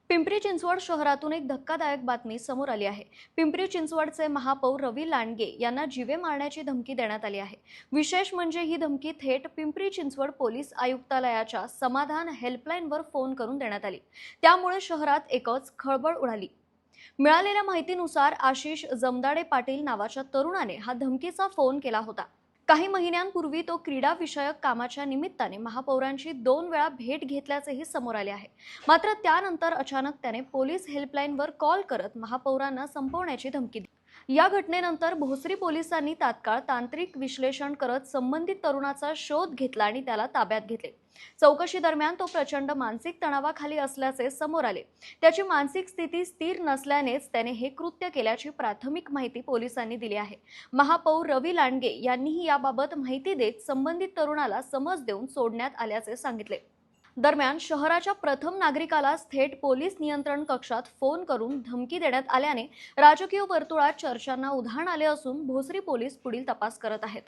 पिंपरी चिंचवड शहरातून एक धक्कादायक बातमी समोर आली आहे। पिंपरी चिंचवडचे महापौर रवी लांडगे यांना जीवे मारण्याची धमकी देण्यात आली आहे। विशेष म्हणजे ही धमकी थेट पिंपरी चिंचवड पोलीस आयुक्तालयाच्या समाधान हेल्पलाईनवर फोन करून देण्यात आली। त्यामुळे शहरात एकच खळबळ उडाली। मिळालेल्या माहितीनुसार आशिष जमदाडे पाटील नावाच्या तरुणाने हा धमकीचा फोन केला होता। काही महिन्यांपूर्वी तो क्रीडा विषयक कामाच्या निमित्ताने महापौरांची 2 वेळा भेट घेतल्याचेही समोर आले आहे। मात्र त्यानंतर अचानक त्याने पोलीस हेल्पलाईनवर कॉल करत महापौरांना संपवण्याची धमकी दिली। या घटनेनंतर भोसरी पोलिसांनी तात्काळ तांत्रिक विश्लेषण करत संबंधित तरुणाचा शोध घेतला आणि त्याला ताब्यात घेतले। चौकशी दरम्यान तो प्रचंड मानसिक तणावाखाली असल्याचे समोर आले। त्याची मानसिक स्थिती स्थिर नसल्यानेच त्याने हे कृत्य केल्याची प्राथमिक माहिती पोलिसांनी दिली आहे। महापौर रवी लांडगे यांनीही याबाबत माहिती देत संबंधित तरुणाला समज देऊन सोडण्यात आल्याचे सांगितले। दरम्यान शहराच्या प्रथम नागरिकालाच थेट पोलीस नियंत्रण कक्षात फोन करून धमकी देण्यात आल्याने राजकीय वर्तुळात चर्चांना उधाण आले असून भोसरी पोलीस पुढील तपास करत आहेत।